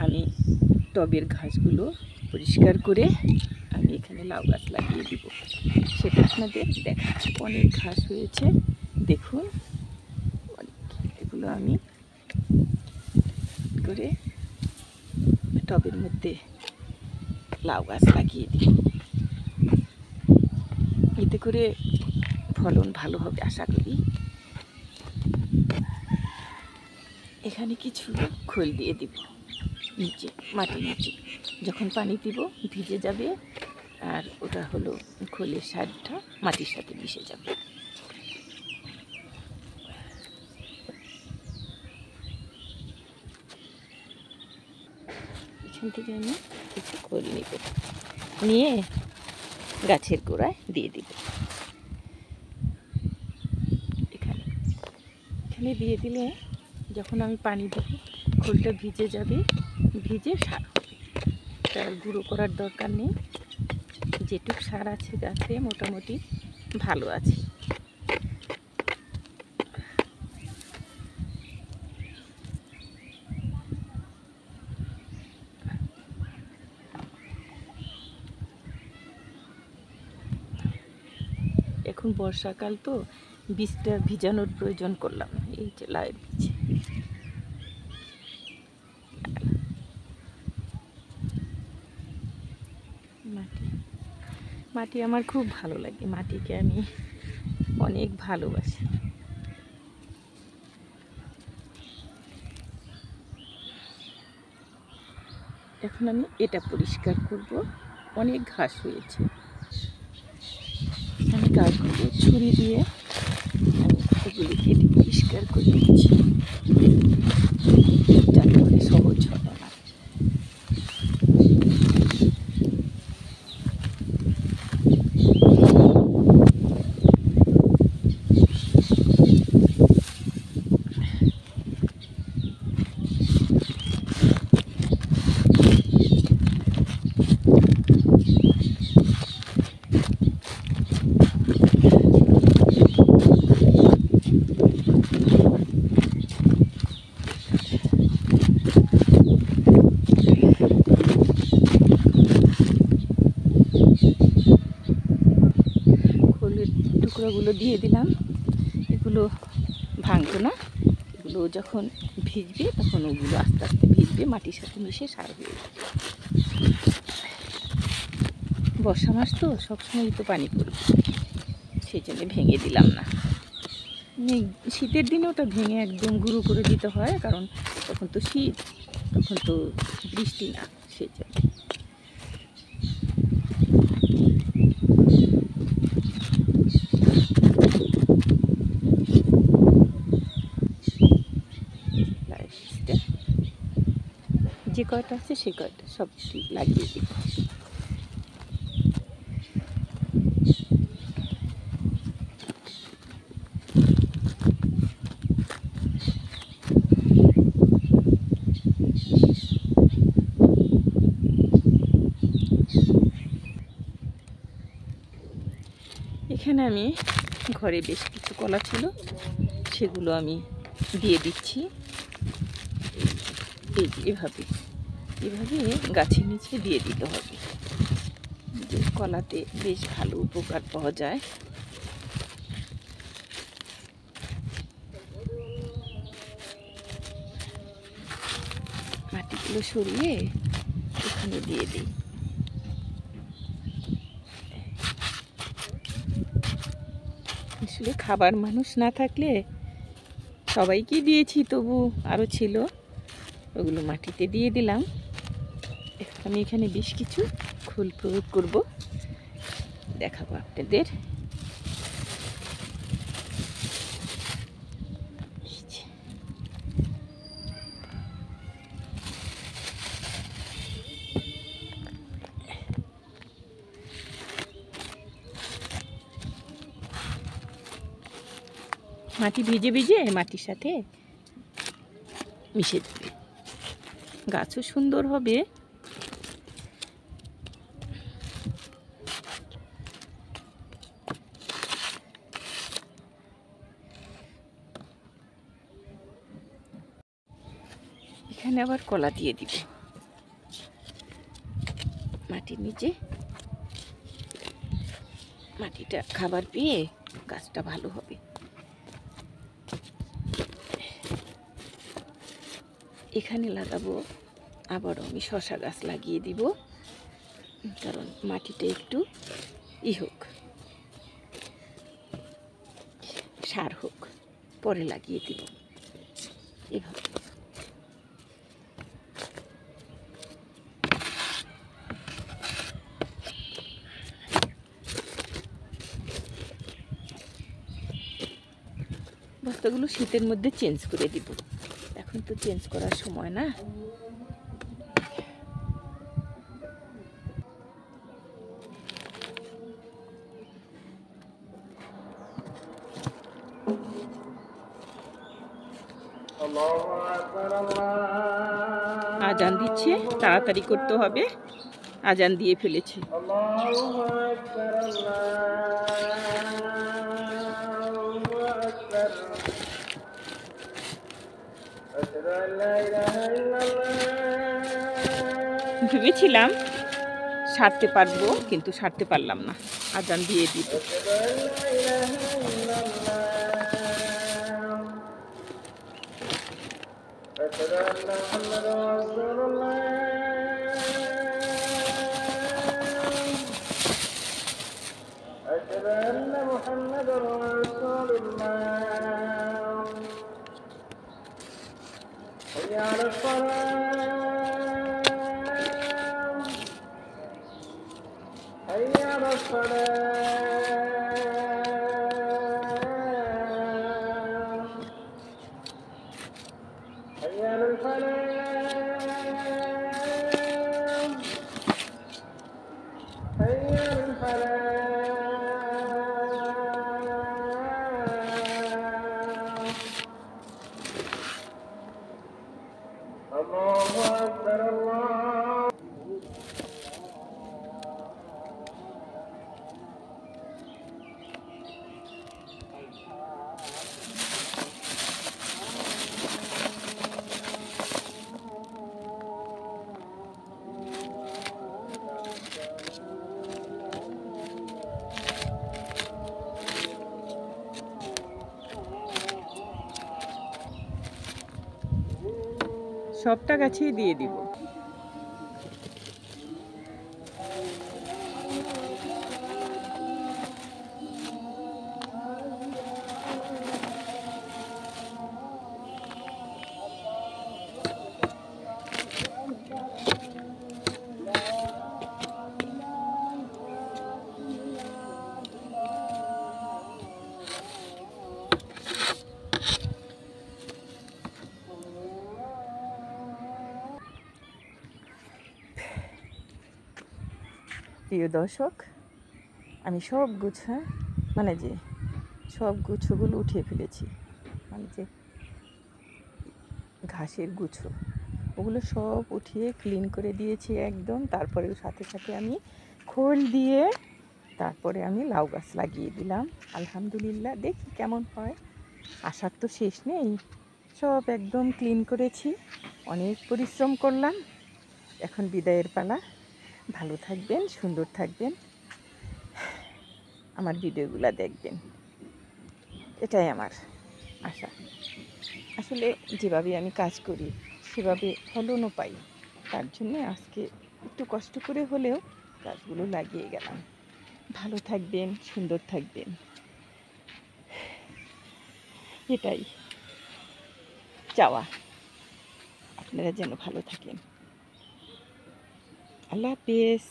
আমি টবের ঘাসগুলো পরিষ্কার করে আমি এখানে লাউ গাছ লাগিয়ে দিব, সেটা আপনাদের দেখাচ্ছি। অনেক ঘাস হয়েছে দেখুন, এগুলো আমি করে টবের মধ্যে লাউ গাছ লাগিয়ে দিই, এতে করে ফলন ভালো হবে আশা করি। এখানে কিছু খোল দিয়ে দিব নিচে, মাটির নিচে, যখন পানি দিব ভিজে যাবে, আর ওটা হলো খোলের সারটা মাটির সাথে মিশে যাবে। এখান থেকে আমি কিছু খোল নিব, নিয়ে গাছের গোড়ায় দিয়ে দিব। এখানে এখানে দিয়ে দিলে যখন আমি পানি দেব খোলটা ভিজে যাবে, ভিজে সার হবে, তার গুঁড়ো করার দরকার নেই। যেটুক সার আছে গাছে মোটামুটি ভালো আছে। এখন বর্ষাকাল তো বীজটা ভিজানোর প্রয়োজন করলাম, এই যে লাউয়ের বীজ। মাটি আমার খুব ভালো লাগে, মাটিকে আমি অনেক ভালোবাসি। এখন আমি এটা পরিষ্কার করব, অনেক ঘাস হয়েছে। আমি ঘাসগুলো ছুরি দিয়ে আমি এগুলো কেটে পরিষ্কার করে দিচ্ছি, যাতে করে সহজ হবে আমার। টুকরোগুলো দিয়ে দিলাম, এগুলো ভাঙতো না, এগুলো যখন ভিজবে তখন ওগুলো আস্তে আস্তে ভিজবে, মাটির সাথে মিশে সার হয়ে যাবে। বর্ষা মাস তো সবসময় তো পানি পড়বে, সেই জন্য ভেঙে দিলাম না। শীতের দিনে ওটা ভেঙে একদম গুঁড়ো করে দিতে হয়, কারণ তখন তো শীত, তখন তো বৃষ্টি না, সেই জন্য। যে কয়টা আছে সে কয়টা সব লাগিয়ে দিব। এখানে আমি ঘরে বেশ কিছু কলা ছিল, সেগুলো আমি দিয়ে দিচ্ছি। এই যে এভাবে এভাবে গাছের নিচে দিয়ে দিতে হবে, যে কলাতে বেশ ভালো উপকার পাওয়া যায়। মাটিগুলো সরিয়ে এখানে দিয়ে দিই। আসলে খাবার মানুষ না থাকলে সবাইকে দিয়েছি, তবু আরও ছিল, ওগুলো মাটিতে দিয়ে দিলাম। আমি এখানে বেশ কিছু খোল প্রয়োগ করব, দেখাবো আপনাদের। মাটি ভিজে ভিজে মাটির সাথে মিশে যাবে, গাছও সুন্দর হবে। এখানে আবার কলা দিয়ে দিব। মাটির নিচে মাটিটা খাবার পেয়ে গাছটা ভালো হবে। এখানে লাগাবো, আবারও আমি শশা গাছ লাগিয়ে দিব, কারণ মাটিটা একটু হোক, সার হোক, পরে লাগিয়ে দিব এভাবে। বস্তাগুলো শীতের মধ্যে চেঞ্জ করে দিব, এখন তো চেঞ্জ করার সময় না। আজান দিচ্ছে, তাড়াতাড়ি করতে হবে, আজান দিয়ে ফেলেছি। ভেবেছিলাম সারতে পারবো, কিন্তু সারতে পারলাম না, আজান দিয়ে দিব। সবটা গাছেই দিয়ে দিব। প্রিয় দর্শক, আমি সব সব গুচ্ছগুলো উঠিয়ে ফেলেছি, মানে যে ঘাসের গুচ্ছ, ওগুলো সব উঠিয়ে ক্লিন করে দিয়েছি একদম। তারপরে সাথে সাথে আমি খোল দিয়ে তারপরে আমি লাউ গাছ লাগিয়ে দিলাম। আলহামদুলিল্লাহ, দেখি কেমন হয়, আশার তো শেষ নেই। সব একদম ক্লিন করেছি, অনেক পরিশ্রম করলাম। এখন বিদায়ের পালা। ভালো থাকবেন, সুন্দর থাকবেন, আমার ভিডিওগুলো দেখবেন, এটাই আমার আশা। আসলে যেভাবে আমি কাজ করি সেভাবে ফলনও পাই, তার জন্যে আজকে একটু কষ্ট করে হলেও গাছগুলো লাগিয়ে গেলাম। ভালো থাকবেন, সুন্দর থাকবেন, এটাই চাওয়া, আপনারা যেন ভালো থাকেন। আল্লাহ হাফেজ।